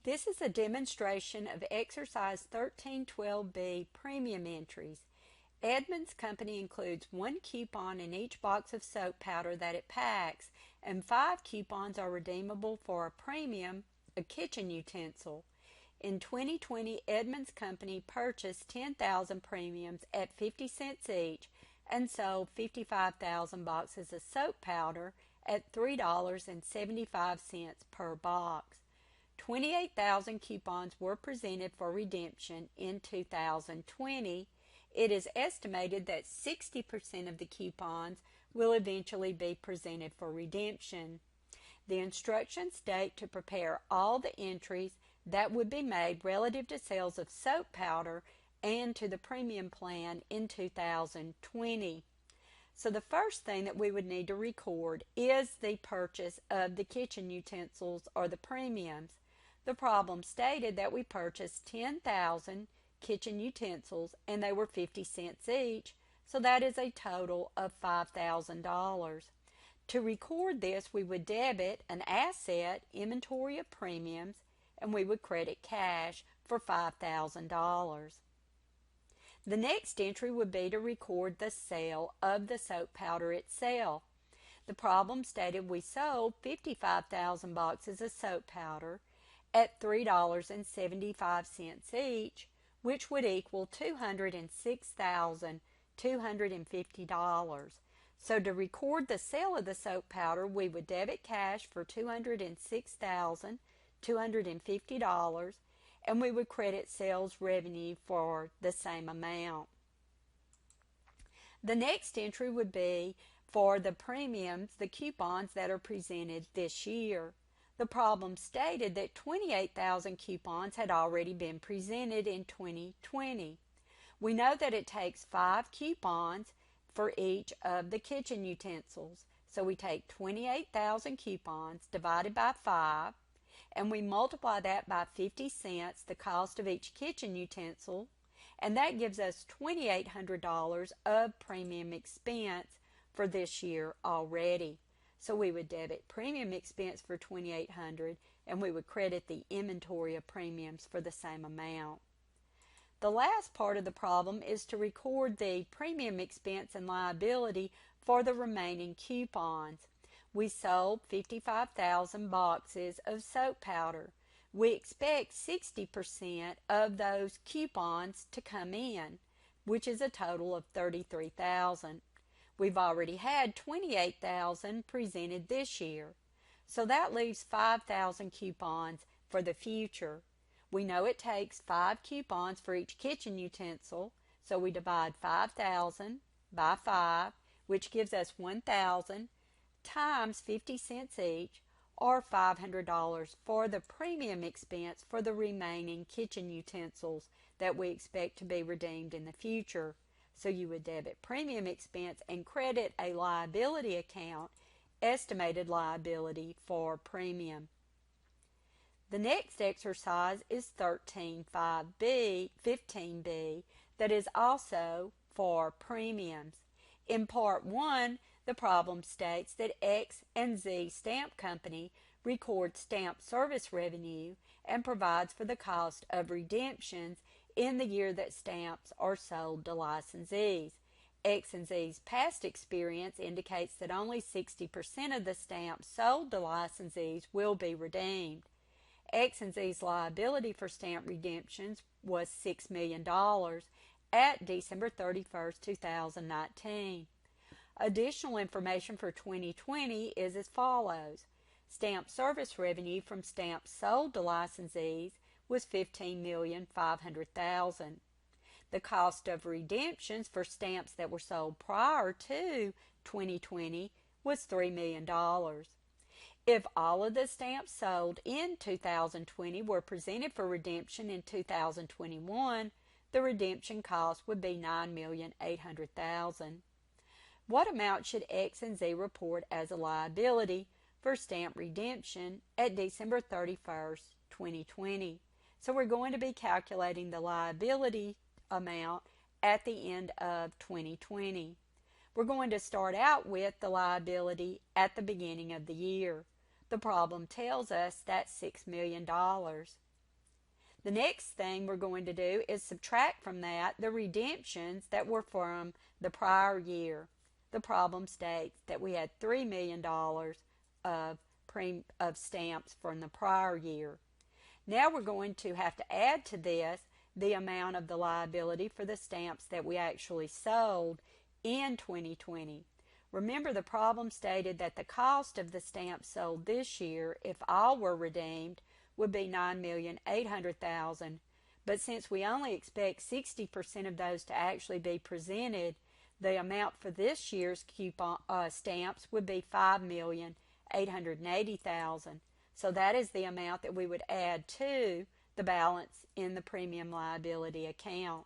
This is a demonstration of exercise 1312B premium entries. Edmunds Company includes 1 coupon in each box of soap powder that it packs, and 5 coupons are redeemable for a premium, a kitchen utensil. In 2020, Edmunds Company purchased 10,000 premiums at 50 cents each and sold 55,000 boxes of soap powder at $3.75 per box. 28,000 coupons were presented for redemption in 2020. It is estimated that 60% of the coupons will eventually be presented for redemption. The instructions state to prepare all the entries that would be made relative to sales of soap powder and to the premium plan in 2020. So the first thing that we would need to record is the purchase of the kitchen utensils or the premiums. The problem stated that we purchased 10,000 kitchen utensils and they were 50 cents each, so that is a total of $5,000. To record this, we would debit an asset, inventory of premiums, and we would credit cash for $5,000. The next entry would be to record the sale of the soap powder itself. The problem stated we sold 55,000 boxes of soap powder at $3.75 each, which would equal $206,250. So to record the sale of the soap powder, we would debit cash for $206,250, and we would credit sales revenue for the same amount. The next entry would be for the premiums, the coupons that are presented this year. The problem stated that 28,000 coupons had already been presented in 2020. We know that it takes 5 coupons for each of the kitchen utensils. So we take 28,000 coupons divided by 5, and we multiply that by 50 cents, the cost of each kitchen utensil, and that gives us $2,800 of premium expense for this year already. So we would debit premium expense for $2,800 and we would credit the inventory of premiums for the same amount. The last part of the problem is to record the premium expense and liability for the remaining coupons. We sold 55,000 boxes of soap powder. We expect 60% of those coupons to come in, which is a total of 33,000. We've already had 28,000 presented this year, so that leaves 5,000 coupons for the future. We know it takes 5 coupons for each kitchen utensil, so we divide 5,000 by 5, which gives us 1,000 times 50 cents each, or $500 for the premium expense for the remaining kitchen utensils that we expect to be redeemed in the future. So you would debit premium expense and credit a liability account, estimated liability for premium. The next exercise is 15B, that is also for premiums. In Part 1, the problem states that X and Z Stamp Company records stamp service revenue and provides for the cost of redemptions in the year that stamps are sold to licensees. X and Z's past experience indicates that only 60% of the stamps sold to licensees will be redeemed. X and Z's liability for stamp redemptions was $6 million at December 31, 2019. Additional information for 2020 is as follows. Stamp service revenue from stamps sold to licensees was $15,500,000. The cost of redemptions for stamps that were sold prior to 2020 was $3 million. If all of the stamps sold in 2020 were presented for redemption in 2021, the redemption cost would be $9,800,000. What amount should X and Z report as a liability for stamp redemption at December 31st, 2020? So we're going to be calculating the liability amount at the end of 2020. We're going to start out with the liability at the beginning of the year. The problem tells us that's $6 million. The next thing we're going to do is subtract from that the redemptions that were from the prior year. The problem states that we had $3 million of stamps from the prior year. Now we're going to have to add to this the amount of the liability for the stamps that we actually sold in 2020. Remember, the problem stated that the cost of the stamps sold this year, if all were redeemed, would be $9,800,000. But since we only expect 60% of those to actually be presented, the amount for this year's coupon stamps would be $5,880,000. So that is the amount that we would add to the balance in the premium liability account.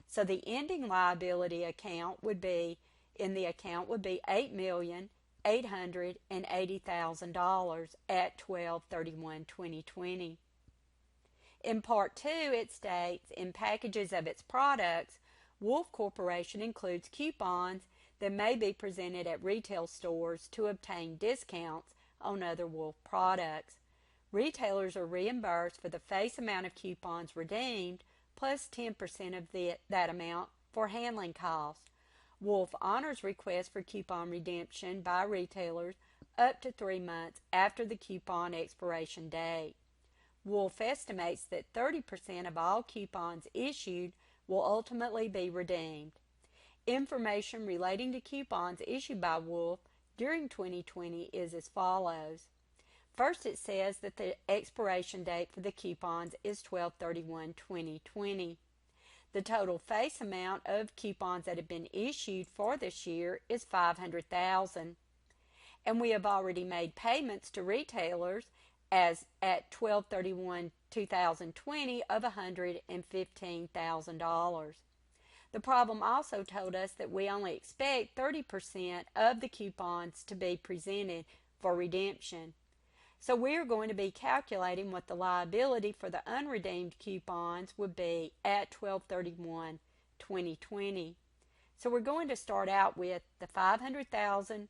So the ending liability account would be $8,880,000 at 12/31/2020. In Part 2, it states, in packages of its products, Wolf Corporation includes coupons that may be presented at retail stores to obtain discounts on other Wolf products. Retailers are reimbursed for the face amount of coupons redeemed plus 10% of that amount for handling costs. Wolf honors requests for coupon redemption by retailers up to 3 months after the coupon expiration date. Wolf estimates that 30% of all coupons issued will ultimately be redeemed. Information relating to coupons issued by Wolf during 2020 is as follows. First, it says that the expiration date for the coupons is 12/31/2020. The total face amount of coupons that have been issued for this year is $500,000. And we have already made payments to retailers as at 12/31/2020 of $115,000. The problem also told us that we only expect 30% of the coupons to be presented for redemption. So we are going to be calculating what the liability for the unredeemed coupons would be at 12/31/2020. So we're going to start out with the $500,000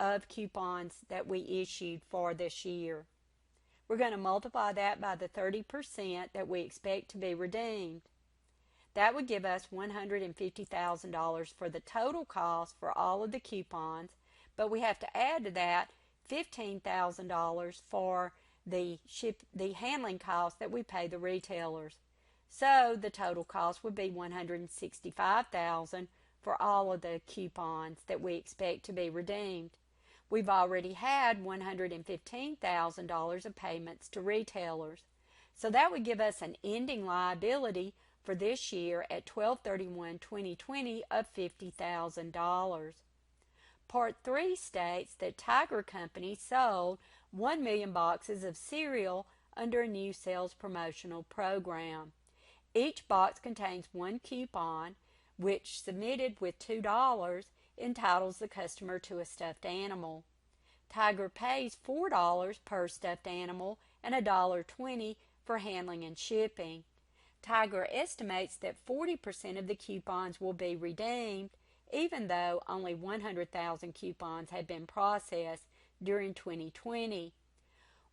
of coupons that we issued for this year. We're going to multiply that by the 30% that we expect to be redeemed. That would give us $150,000 for the total cost for all of the coupons, but we have to add to that $15,000 for the handling costs that we pay the retailers. So the total cost would be $165,000 for all of the coupons that we expect to be redeemed. We've already had $115,000 of payments to retailers. So that would give us an ending liability for this year at 12/31/2020 of $50,000. Part 3 states that Tiger Company sold 1 million boxes of cereal under a new sales promotional program. Each box contains one coupon, which, submitted with $2, entitles the customer to a stuffed animal. Tiger pays $4 per stuffed animal and $1.20 for handling and shipping. Tiger estimates that 40% of the coupons will be redeemed, even though only 100,000 coupons had been processed during 2020.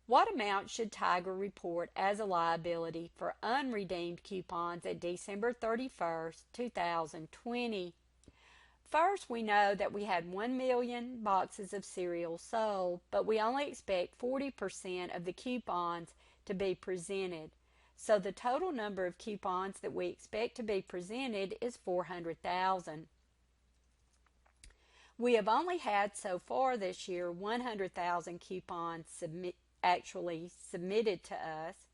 What amount should Tiger report as a liability for unredeemed coupons at December 31st, 2020? First, we know that we had 1 million boxes of cereal sold, but we only expect 40% of the coupons to be presented. So the total number of coupons that we expect to be presented is 400,000. We have only had so far this year 100,000 coupons actually submitted to us.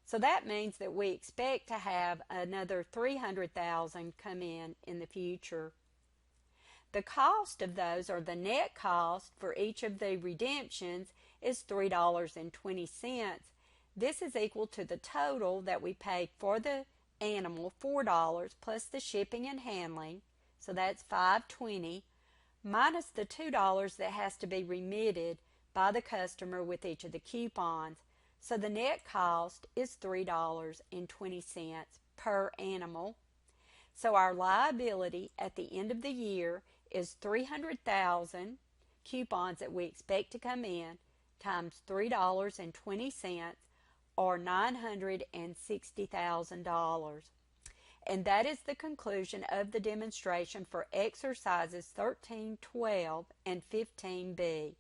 So that means that we expect to have another 300,000 come in the future. The cost of those, or the net cost for each of the redemptions, is $3.20. This is equal to the total that we paid for the animal, $4, plus the shipping and handling, so that's $5.20, minus the $2 that has to be remitted by the customer with each of the coupons. So the net cost is $3.20 per animal. So our liability at the end of the year is 300,000 coupons that we expect to come in times $3.20 or $960,000. And that is the conclusion of the demonstration for exercises 13, 12, and 15B.